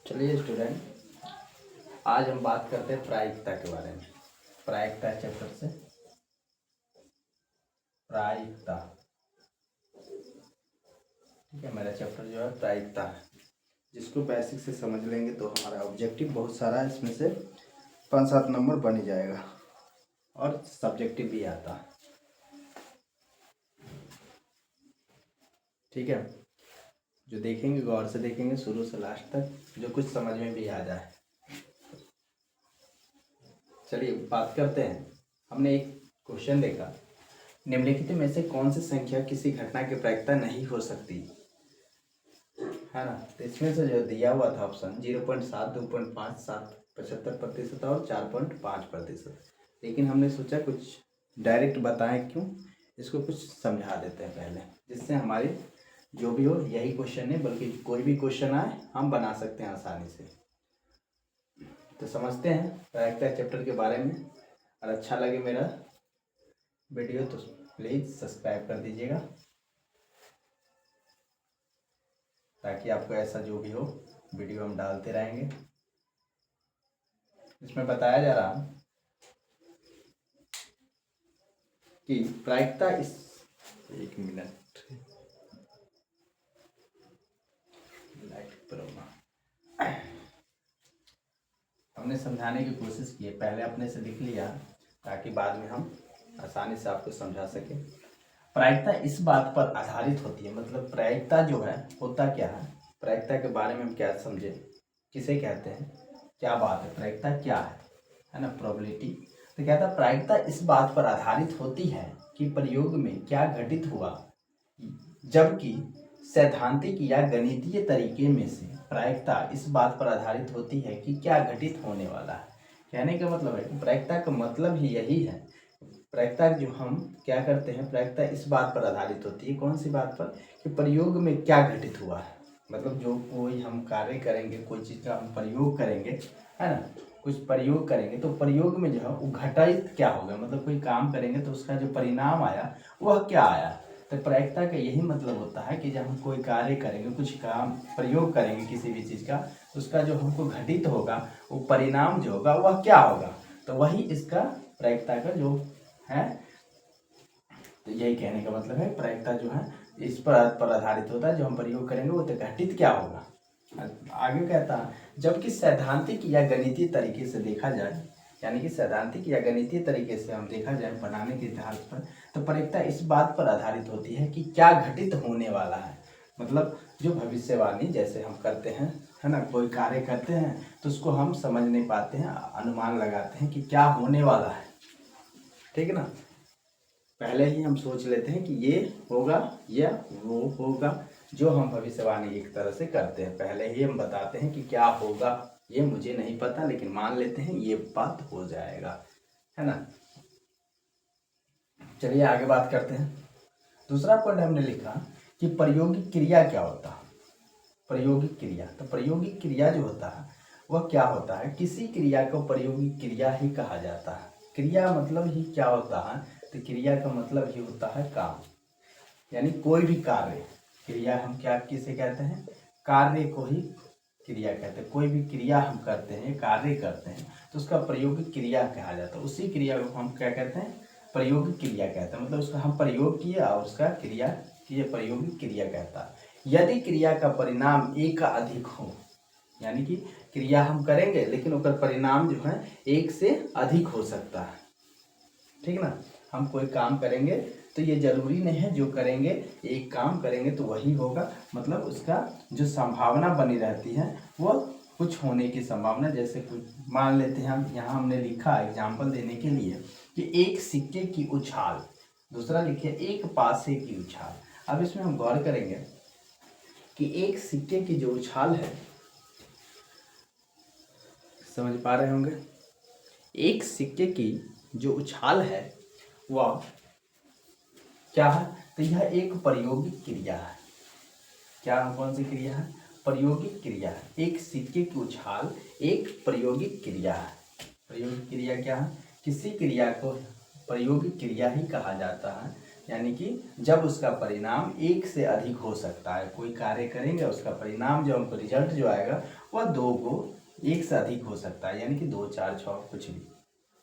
चलिए स्टूडेंट, आज हम बात करते हैं प्रायिकता के बारे में। प्रायिकता चैप्टर से प्रायिकता, ठीक है। मेरा चैप्टर जो है प्रायिकता है, जिसको बेसिक से समझ लेंगे तो हमारा ऑब्जेक्टिव बहुत सारा है, इसमें से 5-7 नंबर बन ही जाएगा और सब्जेक्टिव भी आता है, ठीक है। जो देखेंगे गौर से देखेंगे शुरू से लास्ट तक, जो कुछ समझ में भी आ जाए। चलिए बात करते हैं। हमने एक क्वेश्चन देखा, निम्नलिखित में से कौन सी संख्या किसी घटना की प्रायिकता नहीं हो सकती, है ना। तो इसमें से जो दिया हुआ था ऑप्शन 0.7, 2.5, 7, 75% और 4.5%। लेकिन हमने सोचा कुछ डायरेक्ट बताएं क्यों, इसको कुछ समझा देते हैं पहले, जिससे हमारी जो भी हो यही क्वेश्चन नहीं बल्कि कोई भी क्वेश्चन आए हम बना सकते हैं आसानी से। तो समझते हैं प्रायिकता चैप्टर के बारे में। और अच्छा लगे मेरा वीडियो तो प्लीज़ सब्सक्राइब कर दीजिएगा, ताकि आपको ऐसा जो भी हो वीडियो हम डालते रहेंगे। इसमें बताया जा रहा कि प्रायिकता इस एक मिनट लाइट पर हमने समझाने की कोशिश की है, पहले अपने से लिख लिया ताकि बाद में हम आसानी से आपको समझा सकें। प्रायिकता इस बात पर आधारित होती है, मतलब प्रायिकता जो है होता क्या है, प्रायिकता के बारे में हम क्या समझे, किसे कहते हैं, क्या बात है, प्रायिकता क्या है ना, प्रोबेबिलिटी। तो कहता है प्रायिकता इस बात पर आधारित होती है कि प्रयोग में क्या घटित हुआ, जबकि सैद्धांतिक या गणितीय तरीके में से प्रायिकता इस बात पर आधारित होती है कि क्या घटित होने वाला है। कहने का मतलब है कि प्रायिकता का मतलब ही यही है। प्रायिकता जो हम क्या करते हैं, प्रायिकता इस बात पर आधारित होती है, कौन सी बात पर, कि प्रयोग में क्या घटित हुआ है। मतलब जो कोई हम कार्य करेंगे, कोई चीज़ का हम प्रयोग करेंगे, है ना, कुछ प्रयोग करेंगे तो प्रयोग में जो है वो घटित क्या होगा, मतलब कोई काम करेंगे तो उसका जो परिणाम आया वह क्या आया। तो प्रायिकता का यही मतलब होता है कि जब हम कोई कार्य करेंगे, कुछ काम प्रयोग करेंगे किसी भी चीज़ का, उसका जो हमको घटित होगा वो परिणाम जो होगा वह क्या होगा। तो वही इसका प्रायिकता का जो है, तो यही कहने का मतलब है प्रायिकता जो है इस पर आधारित होता है, जो हम प्रयोग करेंगे वो तो घटित क्या होगा। आगे कहता है जबकि सैद्धांतिक या गणितीय तरीके से देखा जाए, यानी कि सैद्धांतिक या गणितीय तरीके से हम देखा जाए बनाने के इतिहास पर, तो प्रायिकता इस बात पर आधारित होती है कि क्या घटित होने वाला है। मतलब जो भविष्यवाणी जैसे हम करते हैं, है ना, कोई कार्य करते हैं तो उसको हम समझ नहीं पाते हैं, अनुमान लगाते हैं कि क्या होने वाला है, ठीक है ना। पहले ही हम सोच लेते हैं कि ये होगा या वो होगा, जो हम भविष्यवाणी एक तरह से करते हैं, पहले ही हम बताते हैं कि क्या होगा, ये मुझे नहीं पता लेकिन मान लेते हैं ये बात हो जाएगा, है ना। चलिए आगे बात करते हैं। दूसरा पॉइंट हमने लिखा कि प्रायोगिक क्रिया क्या होता है। प्रायोगिक क्रिया, तो प्रायोगिक क्रिया जो होता है वह क्या होता है, किसी क्रिया को प्रायोगिक क्रिया ही कहा जाता है। क्रिया मतलब ही क्या होता है, तो क्रिया का मतलब ही होता है काम, यानी कोई भी कार्य, क्रिया हम क्या किसे कहते हैं, कार्य को ही क्रिया कहते हैं। कोई भी क्रिया हम करते हैं, कार्य करते हैं तो उसका प्रायोगिक क्रिया कहा जाता है। उसी क्रिया को हम क्या कहते हैं, प्रायोगिक क्रिया कहते हैं। मतलब उसका हम प्रयोग किए और उसका क्रिया किए, प्रायोगिक क्रिया कहता है। यदि क्रिया का परिणाम एक का अधिक हो, यानी कि क्रिया हम करेंगे लेकिन उसका परिणाम जो है एक से अधिक हो सकता है, ठीक ना। हम कोई काम करेंगे तो ये जरूरी नहीं है जो करेंगे, एक काम करेंगे तो वही होगा, मतलब उसका जो संभावना बनी रहती है वो कुछ होने की संभावना। जैसे कुछ मान लेते हैं हम, यहाँ हमने लिखा एग्जाम्पल देने के लिए कि एक सिक्के की उछाल, दूसरा लिखे एक पासे की उछाल। अब इसमें हम गौर करेंगे कि एक सिक्के की जो उछाल है, समझ पा रहे होंगे, एक सिक्के की जो उछाल है वह क्या है, तो यह एक प्रायोगिक क्रिया है। क्या कौन सी क्रिया है, प्रायोगिक क्रिया है। एक सिक्के की उछाल एक प्रायोगिक क्रिया है। प्रायोगिक क्रिया क्या है, किसी क्रिया को प्रायोगिक क्रिया ही कहा जाता है यानी कि जब उसका परिणाम एक से अधिक हो सकता है, कोई कार्य करेंगे उसका परिणाम जो हमको रिजल्ट जो आएगा वह दो को एक से अधिक हो सकता है, यानी कि 2 4 6 कुछ भी,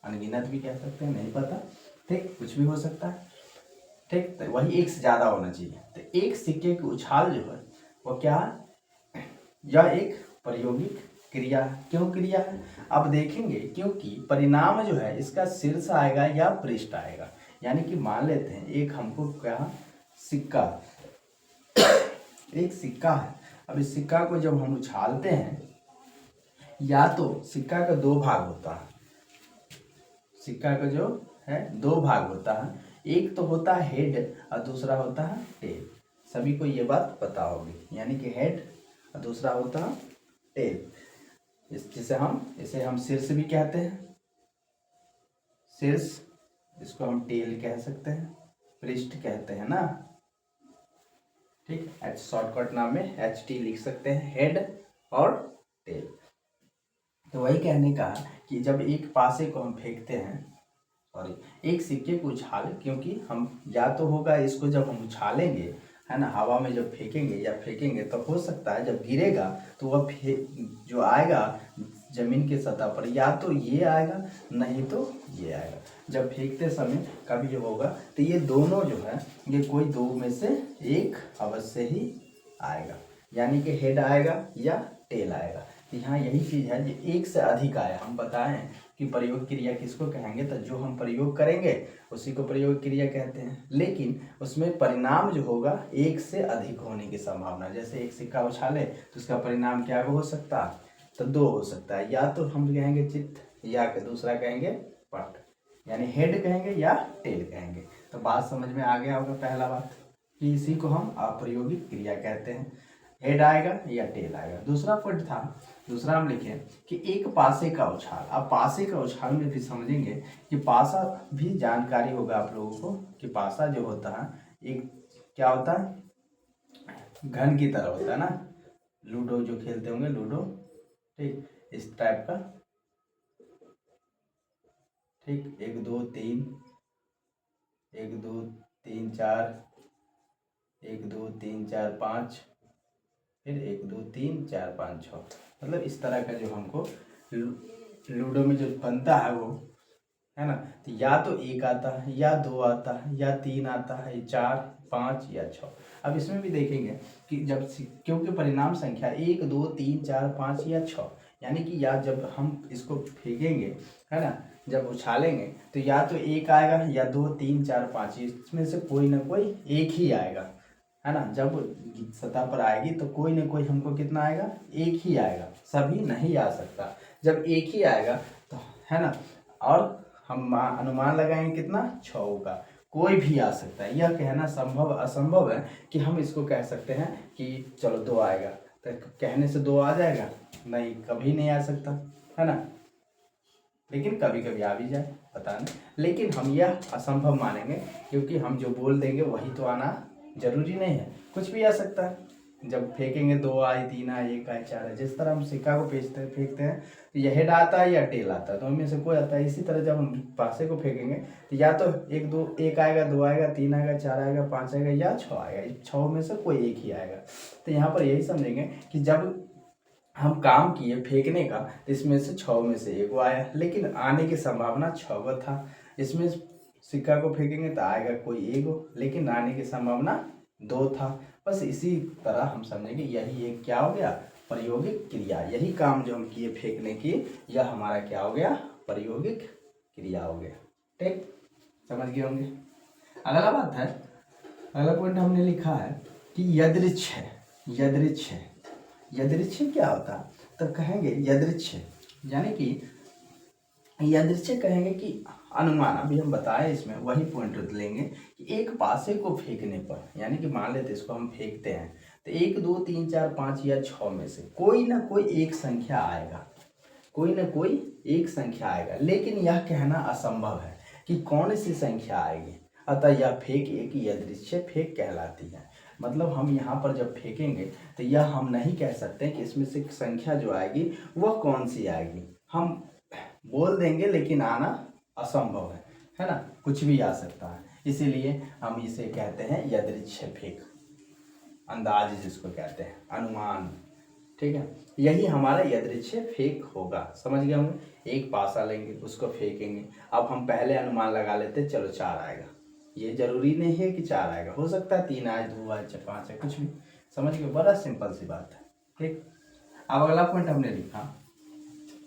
अनगिनत भी कह सकते हैं, नहीं पता, ठीक, कुछ भी हो सकता है, ठीक। तो वही एक से ज़्यादा होना चाहिए। तो एक सिक्के की उछाल जो है वो क्या है, यह एक प्रायोगिक क्रिया है। क्यों क्रिया है, अब देखेंगे, क्योंकि परिणाम जो है इसका शीर्ष आएगा या पृष्ठ आएगा। यानी कि मान लेते हैं एक हमको क्या सिक्का, एक सिक्का है। अब इस सिक्का को जब हम उछालते हैं, या तो सिक्का का दो भाग होता है, सिक्का का जो है दो भाग होता है, एक तो होता है हेड और दूसरा होता है टेल। सभी को ये बात पता होगी, यानी कि हेड और दूसरा होता है टेल। इसे हम शीर्ष भी कहते हैं, शीर्ष, इसको हम टेल कह सकते हैं, पृष्ठ कहते हैं ना, ठीक। शॉर्टकट नाम में HT लिख सकते हैं, हेड और टेल। तो वही कहने का कि जब एक पासे को हम फेंकते हैं, सॉरी, एक सिक्के को उछाल, क्योंकि हम या तो होगा इसको जब हम उछालेंगे, है ना, हवा में जब फेंकेंगे या फेंकेंगे तो हो सकता है जब गिरेगा तो वह जो आएगा जमीन की सतह पर, या तो ये आएगा नहीं तो ये आएगा। जब फेंकते समय कभी जो होगा तो ये दोनों जो है ये कोई दो में से एक अवश्य ही आएगा, यानी कि हेड आएगा या टेल आएगा। यहाँ यही चीज़ है, जो एक से अधिक आया, हम बताएं कि प्रयोग क्रिया किसको कहेंगे, तो जो हम प्रयोग करेंगे उसी को प्रयोग क्रिया कहते हैं। लेकिन उसमें परिणाम जो होगा एक से अधिक होने की संभावना, जैसे एक सिक्का उछाले तो उसका परिणाम क्या हो सकता है, तो दो हो सकता है, या तो हम कहेंगे चित्त या दूसरा कहेंगे पट, यानी हेड कहेंगे या टेल कहेंगे। तो बात समझ में आ गया होगा, पहला बात कि इसी को हम अप्रयोगिक क्रिया कहते हैं, हेड आएगा या टेल आएगा। दूसरा पॉइंट था, दूसरा हम लिखे कि एक पासे का उछाल। अब पासे का उछाल में भी समझेंगे कि पासा भी जानकारी होगा आप लोगों को कि पासा जो होता है एक क्या होता है, घन की तरह होता है ना, लूडो जो खेलते होंगे लूडो, ठीक, इस टाइप का, ठीक, 1 2 3, 1 2 3 4, 1 2 3 4 5, फिर 1 2 3 4 5 6, मतलब इस तरह का जो हमको लूडो में जो बनता है वो, है ना। तो या तो एक आता है या दो आता है या तीन आता है, 4 5 या 6। अब इसमें भी देखेंगे कि जब क्योंकि परिणाम संख्या 1 2 3 4 5 या 6, यानी कि या जब हम इसको फेंकेंगे, है ना, जब उछालेंगे तो या तो एक आएगा या 2 3 4 5, इसमें से कोई ना कोई एक ही आएगा, है ना। जब सतह पर आएगी तो कोई ना कोई हमको कितना आएगा, एक ही आएगा, सभी नहीं आ सकता। जब एक ही आएगा तो, है ना, और हम अनुमान लगाएंगे कितना, 6 का, कोई भी आ सकता है। यह कहना संभव असंभव है कि हम इसको कह सकते हैं कि चलो 2 आएगा, तो कहने से 2 आ जाएगा, नहीं, कभी नहीं आ सकता, है ना। लेकिन कभी कभी आ भी जाए, पता नहीं, लेकिन हम यह असंभव मानेंगे, क्योंकि हम जो बोल देंगे वही तो आना जरूरी नहीं है, कुछ भी आ सकता है। जब फेंकेंगे 2 आए 3 आए 1 आए 4 आए, जिस तरह हम सिक्का को फेंकते हैं तो यह हेड आता है या टेल आता है, तो उनमें से कोई आता है। इसी तरह जब हम पासे को फेंकेंगे तो या तो 1 आएगा, 2 आएगा, 3 आएगा, 4 आएगा, 5 आएगा या 6 आएगा, इस 6 में से कोई एक ही आएगा। तो यहाँ पर यही समझेंगे कि जब हम काम किए फेंकने का तो इसमें से 6 में से 1 आया, लेकिन आने की संभावना 6 था। इसमें सिक्का को फेंकेंगे तो आएगा कोई 1, लेकिन आने की संभावना 2 था। बस इसी तरह हम समझेंगे यही एक क्या हो गया, प्रायोगिक क्रिया। यही काम जो हम किए फेंकने की, यह हमारा क्या हो गया, प्रायोगिक क्रिया हो गया, ठीक, समझ गए होंगे। अगला बात है, अगला पॉइंट हमने लिखा है कि यदृच्छ है। यदृच्छ है, यदृच्छ क्या होता है, तो कहेंगे यदृच्छ यानी कि यदृच्छ कहेंगे कि अनुमान। अभी हम बताएं, इसमें वही पॉइंट लेंगे कि एक पासे को फेंकने पर, यानी कि मान लेते इसको हम फेंकते हैं तो 1 2 3 4 5 या 6 में से कोई ना कोई एक संख्या आएगा, कोई ना कोई एक संख्या आएगा, लेकिन यह कहना असंभव है कि कौन सी संख्या आएगी। अतः यह फेंक एक यदृच्छ फेंक कहलाती है। मतलब हम यहाँ पर जब फेंकेंगे तो यह हम नहीं कह सकते कि इसमें से संख्या जो आएगी वह कौन सी आएगी। हम बोल देंगे लेकिन आना असंभव है ना, कुछ भी आ सकता है। इसीलिए हम इसे कहते हैं यादृच्छिक अंदाज, जिसको कहते हैं अनुमान। ठीक है, यही हमारा यादृच्छिक फेक होगा। समझ गए होंगे? एक पासा लेंगे, उसको फेंकेंगे। अब हम पहले अनुमान लगा लेते, चलो 4 आएगा। ये जरूरी नहीं है कि 4 आएगा, हो सकता है 3 आए, 2 आए, 5 आए, कुछ भी। समझ गए? बड़ा सिंपल सी बात है। ठीक, अब अगला पॉइंट हमने लिखा,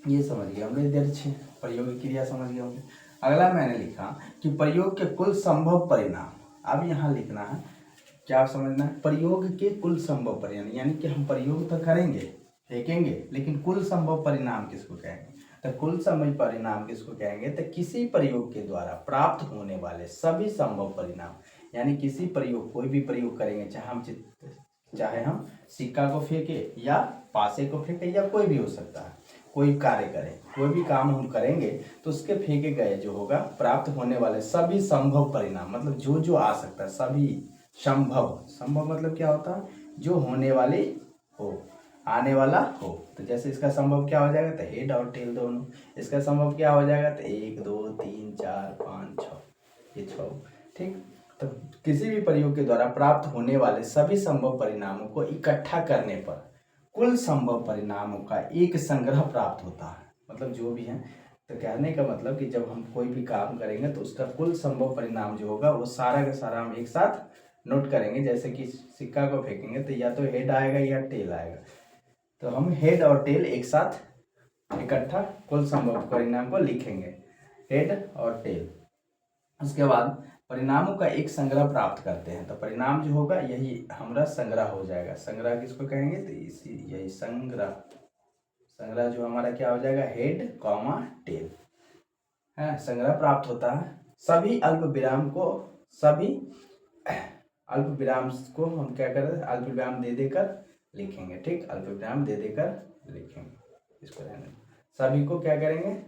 ये समझ गए होंगे यादृच्छिक प्रयोग की क्रिया, समझ गए होंगे। अगला मैंने लिखा कि प्रयोग के कुल संभव परिणाम। अब यहाँ लिखना है, क्या समझना है? प्रयोग के कुल संभव परिणाम, यानी कि हम प्रयोग तो करेंगे, फेंकेंगे, लेकिन कुल संभव परिणाम किसको कहेंगे? तो कुल संभव परिणाम किसको कहेंगे? तो किसी प्रयोग के द्वारा प्राप्त होने वाले सभी संभव परिणाम। यानी किसी प्रयोग, कोई भी प्रयोग करेंगे, चाहे हम सिक्का को फेंके या पासे को फेंके या कोई भी हो सकता है, कोई कार्य करें, कोई भी काम हम करेंगे तो उसके फेंके गए जो होगा प्राप्त होने वाले सभी संभव परिणाम, मतलब जो जो आ सकता है, सभी संभव। संभव मतलब क्या होता है? जो होने वाली हो, आने वाला हो। तो जैसे इसका संभव क्या हो जाएगा? तो हेड और टेल दोनों। इसका संभव क्या हो जाएगा? तो 1 2 3 4 5 6, ये 6। ठीक, तो किसी भी प्रयोग के द्वारा प्राप्त होने वाले सभी संभव परिणामों को इकट्ठा करने पर कुल संभव परिणामों का एक संग्रह प्राप्त होता है। मतलब जो भी है, तो कहने का मतलब कि जब हम कोई भी काम करेंगे तो उसका कुल संभव परिणाम जो होगा वो सारा का सारा हम एक साथ नोट करेंगे। जैसे कि सिक्का को फेंकेंगे तो या तो हेड आएगा या टेल आएगा, तो हम हेड और टेल एक साथ इकट्ठा कुल संभव परिणाम को लिखेंगे, हेड और टेल। उसके बाद परिणामों का एक संग्रह प्राप्त करते हैं, तो परिणाम जो होगा यही हमारा संग्रह हो जाएगा। संग्रह किसको कहेंगे? तो इसी यही संग्रह जो हमारा क्या हो जाएगा? हेड कॉमा टेल है, संग्रह प्राप्त होता है। सभी अल्प विराम को हम क्या करें? अल्प विराम दे देकर लिखेंगे। ठीक, अल्प विराम दे देकर लिखेंगे, इसको रहने दो। सभी को क्या करेंगे?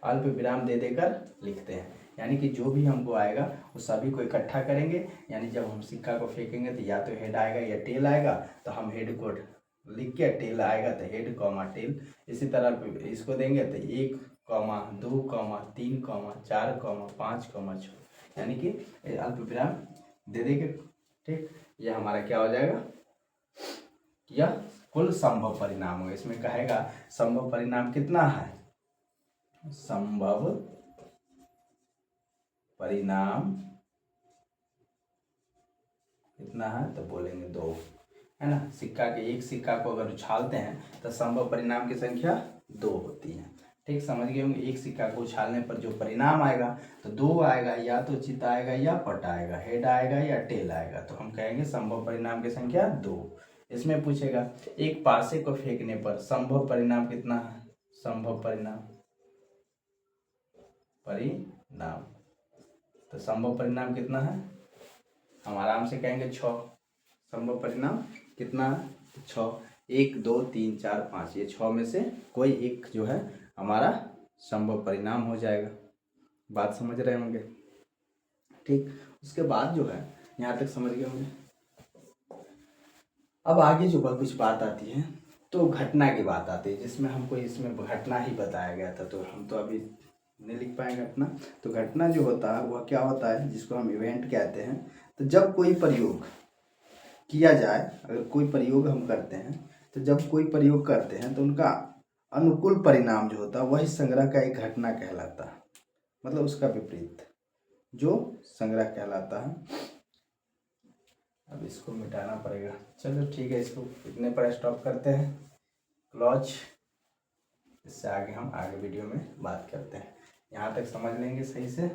अल्प विराम दे देकर लिखते हैं, यानी कि जो भी हमको आएगा वो सभी को इकट्ठा करेंगे। यानी जब हम सिक्का को फेंकेंगे तो या तो हेड आएगा या टेल आएगा, तो हम हेड को लिख के, टेल आएगा तो हेड कॉमा टेल। इसी तरह इसको देंगे तो 1 2 3 4 5 6, यानी कि अल्प विराम दे देंगे। ठीक, यह हमारा क्या हो जाएगा? यह कुल संभव परिणाम होगा। इसमें कहेगा संभव परिणाम कितना है? संभव परिणाम कितना है? तो बोलेंगे 2, है ना। एक सिक्का को अगर उछालते हैं तो संभव परिणाम की संख्या 2 होती है। ठीक, समझ गए होंगे? एक सिक्का को उछालने पर जो परिणाम आएगा तो 2 आएगा, या तो चित आएगा या पट आएगा, हेड आएगा या टेल आएगा, तो हम कहेंगे संभव परिणाम की संख्या 2। इसमें पूछेगा एक पासे को फेंकने पर संभव परिणाम कितना है? संभव परिणाम तो संभव परिणाम कितना है? हम आराम से कहेंगे 6। संभव परिणाम कितना है? 6। 1 2 3 4 5, ये 6 में से कोई एक जो है हमारा संभव परिणाम हो जाएगा। बात समझ रहे होंगे? ठीक, उसके बाद जो है यहाँ तक समझ गए होंगे। अब आगे जो कुछ बात आती है तो घटना की बात आती है, जिसमें हमको इसमें घटना ही बताया गया था, तो हम तो अभी नहीं लिख पाएंगे घटना। तो घटना जो होता है वह क्या होता है? जिसको हम इवेंट कहते हैं। तो जब कोई प्रयोग किया जाए, अगर कोई प्रयोग हम करते हैं, तो जब कोई प्रयोग करते हैं तो उनका अनुकूल परिणाम जो होता है वही संग्रह का एक घटना कहलाता है। मतलब उसका विपरीत जो संग्रह कहलाता है। अब इसको मिटाना पड़ेगा। चलो ठीक है, इसको इतने पर स्टॉप करते हैं, क्लोज। इससे आगे हम आगे वीडियो में बात करते हैं। यहाँ तक समझ लेंगे सही से।